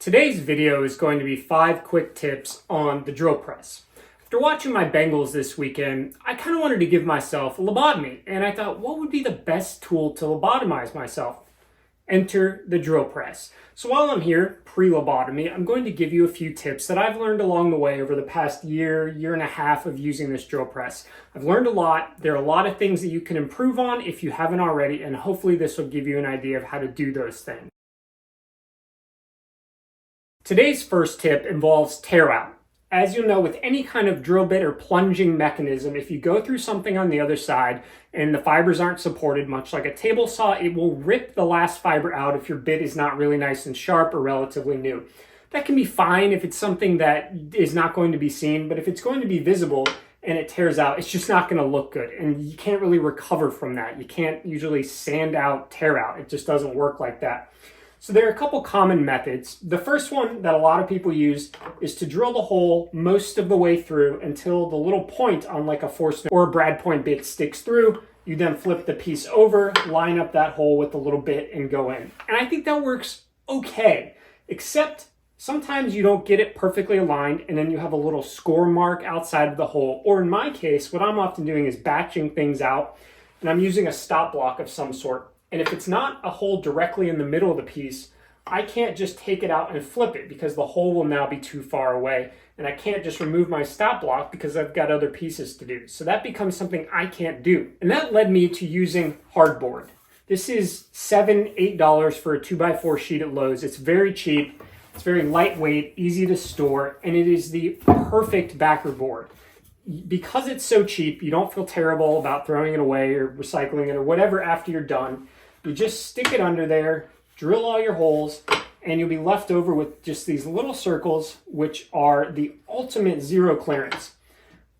Today's video is going to be 5 quick tips on the drill press. After watching my Bengals this weekend, I kind of wanted to give myself a lobotomy, and I thought, what would be the best tool to lobotomize myself? Enter the drill press. So while I'm here, pre-lobotomy, I'm going to give you a few tips that I've learned along the way over the past year and a half of using this drill press. I've learned a lot. There are a lot of things that you can improve on if you haven't already, and hopefully this will give you an idea of how to do those things. Today's first tip involves tear out. As you'll know, with any kind of drill bit or plunging mechanism, if you go through something on the other side and the fibers aren't supported, much like a table saw, it will rip the last fiber out if your bit is not really nice and sharp or relatively new. That can be fine if it's something that is not going to be seen, but if it's going to be visible and it tears out, it's just not going to look good, and you can't really recover from that. You can't usually sand out tear out. It just doesn't work like that. So there are a couple common methods. The first one that a lot of people use is to drill the hole most of the way through until the little point on like a Forstner or a brad point bit sticks through. You then flip the piece over, line up that hole with the little bit, and go in. And I think that works okay, except sometimes you don't get it perfectly aligned and then you have a little score mark outside of the hole. Or in my case, what I'm often doing is batching things out, and I'm using a stop block of some sort. And if it's not a hole directly in the middle of the piece, I can't just take it out and flip it because the hole will now be too far away. And I can't just remove my stop block because I've got other pieces to do. So that becomes something I can't do. And that led me to using hardboard. This is $7, $8 for a 2x4 sheet at Lowe's. It's very cheap, it's very lightweight, easy to store, and it is the perfect backer board. Because it's so cheap, you don't feel terrible about throwing it away or recycling it or whatever after you're done. You just stick it under there, drill all your holes, and you'll be left over with just these little circles, which are the ultimate zero clearance.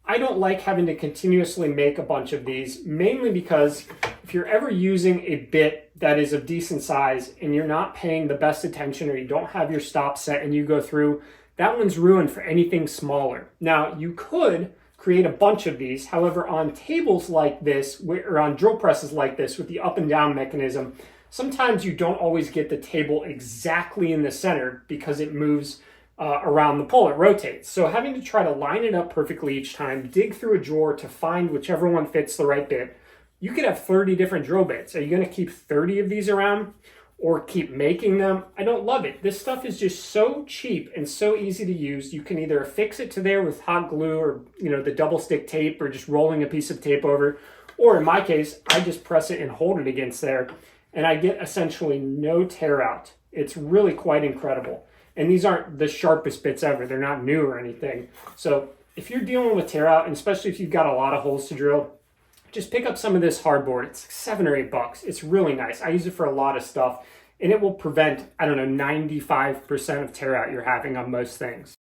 I don't like having to continuously make a bunch of these, mainly because if you're ever using a bit that is of decent size and you're not paying the best attention or you don't have your stop set and you go through, that one's ruined for anything smaller. Now, you could create a bunch of these. However, on tables like this, or on drill presses like this with the up and down mechanism, sometimes you don't always get the table exactly in the center because it moves around the pole, it rotates. So having to try to line it up perfectly each time, dig through a drawer to find whichever one fits the right bit. You could have 30 different drill bits. Are you gonna keep 30 of these around or keep making them? I don't love it. This stuff is just so cheap and so easy to use. You can either affix it to there with hot glue or the double stick tape or just rolling a piece of tape over. Or in my case, I just press it and hold it against there and I get essentially no tear out. It's really quite incredible. And these aren't the sharpest bits ever. They're not new or anything. So if you're dealing with tear out, and especially if you've got a lot of holes to drill, just pick up some of this hardboard. It's $7 or $8. It's really nice. I use it for a lot of stuff, and it will prevent, 95% of tear out you're having on most things.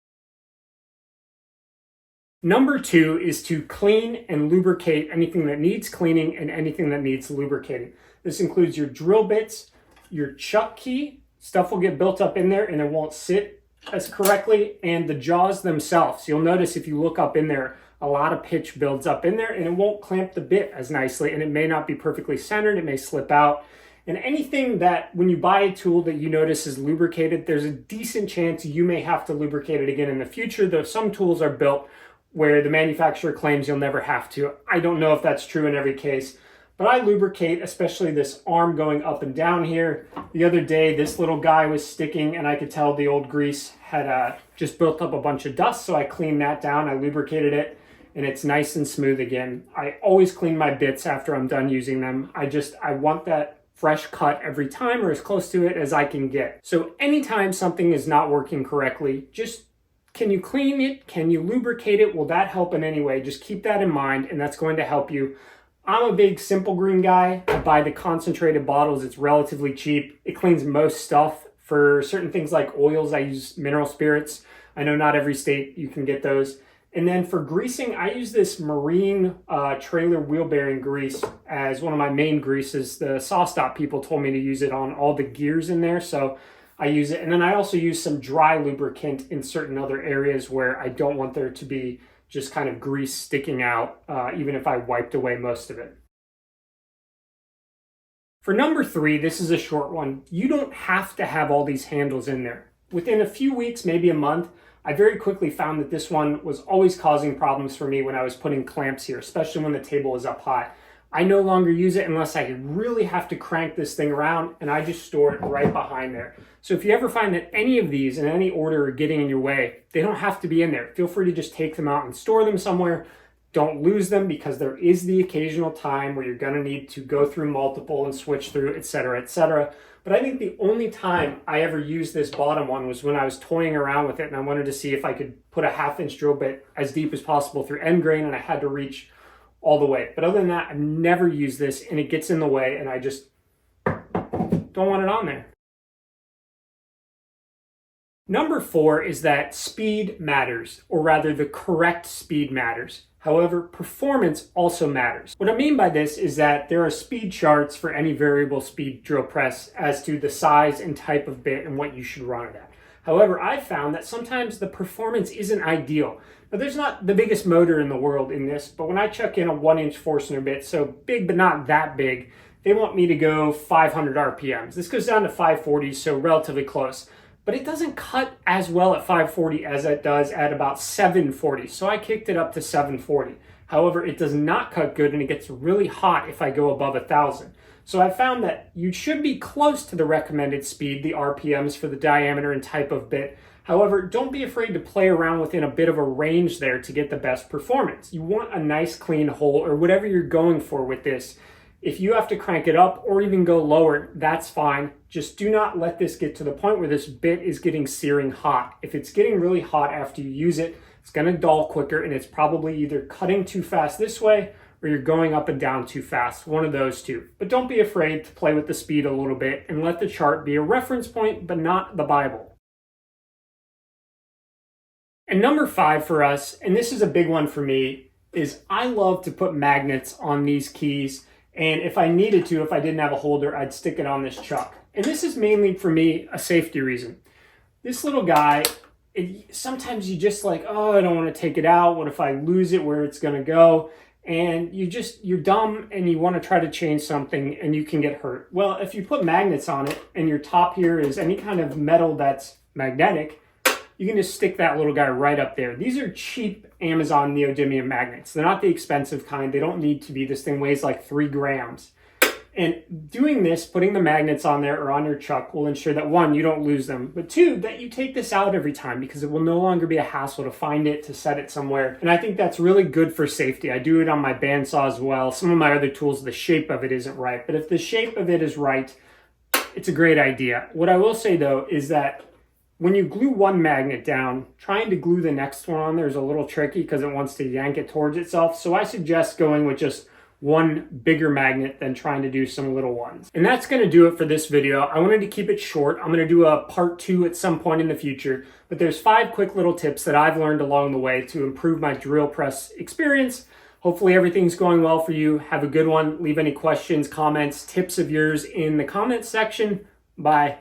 Number 2 is to clean and lubricate anything that needs cleaning and anything that needs lubricating. This includes your drill bits, your chuck key. Stuff will get built up in there and it won't sit as correctly, and the jaws themselves. You'll notice if you look up in there, a lot of pitch builds up in there and it won't clamp the bit as nicely, and it may not be perfectly centered, it may slip out. And anything that when you buy a tool that you notice is lubricated, there's a decent chance you may have to lubricate it again in the future, though some tools are built where the manufacturer claims you'll never have to. I don't know if that's true in every case, but I lubricate, especially this arm going up and down here. The other day, this little guy was sticking and I could tell the old grease had just built up a bunch of dust, so I cleaned that down, I lubricated it, and it's nice and smooth again. I always clean my bits after I'm done using them. I want that fresh cut every time or as close to it as I can get. So anytime something is not working correctly, just can you clean it? Can you lubricate it? Will that help in any way? Just keep that in mind, and that's going to help you. I'm a big Simple Green guy. I buy the concentrated bottles. It's relatively cheap. It cleans most stuff. For certain things like oils, I use mineral spirits. I know not every state you can get those. And then for greasing, I use this marine trailer wheel bearing grease as one of my main greases. The SawStop people told me to use it on all the gears in there, so I use it. And then I also use some dry lubricant in certain other areas where I don't want there to be just kind of grease sticking out, even if I wiped away most of it. For number 3, this is a short one. You don't have to have all these handles in there. within a few weeks, maybe a month, I very quickly found that this one was always causing problems for me when I was putting clamps here, especially when the table is up high. I no longer use it unless I really have to crank this thing around, and I just store it right behind there. So if you ever find that any of these in any order are getting in your way, they don't have to be in there. Feel free to just take them out and store them somewhere. Don't lose them, because there is the occasional time where you're going to need to go through multiple and switch through, etc., etc. But I think the only time I ever used this bottom one was when I was toying around with it and I wanted to see if I could put a 1/2 inch drill bit as deep as possible through end grain, and I had to reach all the way. But other than that, I've never used this, and it gets in the way, and I just don't want it on there. Number 4 is that speed matters, or rather the correct speed matters. However, performance also matters. What I mean by this is that there are speed charts for any variable speed drill press as to the size and type of bit and what you should run it at. However, I've found that sometimes the performance isn't ideal. Now, there's not the biggest motor in the world in this, but when I chuck in a 1-inch Forstner bit, so big but not that big, they want me to go 500 RPMs. This goes down to 540, so relatively close. But it doesn't cut as well at 540 as it does at about 740. So I kicked it up to 740. However, it does not cut good, and it gets really hot if I go above 1,000. So I found that you should be close to the recommended speed, the RPMs for the diameter and type of bit. However, don't be afraid to play around within a bit of a range there to get the best performance. You want a nice clean hole, or whatever you're going for with this. If you have to crank it up or even go lower, that's fine. Just do not let this get to the point where this bit is getting searing hot. If it's getting really hot after you use it, it's going to dull quicker, and it's probably either cutting too fast this way or you're going up and down too fast, one of those two. But don't be afraid to play with the speed a little bit and let the chart be a reference point, but not the Bible. And number 5 for us, and this is a big one for me, is I love to put magnets on these keys. And if I needed to, if I didn't have a holder, I'd stick it on this chuck. And this is mainly for me a safety reason. This little guy, sometimes you just like, oh, I don't want to take it out. What if I lose it, where it's going to go? And you're dumb and you want to try to change something and you can get hurt. Well, if you put magnets on it and your top here is any kind of metal that's magnetic, you can just stick that little guy right up there. These are cheap Amazon neodymium magnets. They're not the expensive kind. They don't need to be. This thing weighs like 3 grams. And doing this, putting the magnets on there or on your chuck, will ensure that 1, you don't lose them, but 2, that you take this out every time, because it will no longer be a hassle to find it, to set it somewhere. And I think that's really good for safety. I do it on my bandsaw as well. Some of my other tools, the shape of it isn't right, but if the shape of it is right, it's a great idea. What I will say though is that when you glue one magnet down, trying to glue the next one on there is a little tricky because it wants to yank it towards itself. So I suggest going with just one bigger magnet than trying to do some little ones. And that's going to do it for this video. I wanted to keep it short. I'm going to do a part 2 at some point in the future, but there's 5 quick little tips that I've learned along the way to improve my drill press experience. Hopefully everything's going well for you. Have a good one. Leave any questions, comments, tips of yours in the comments section. Bye.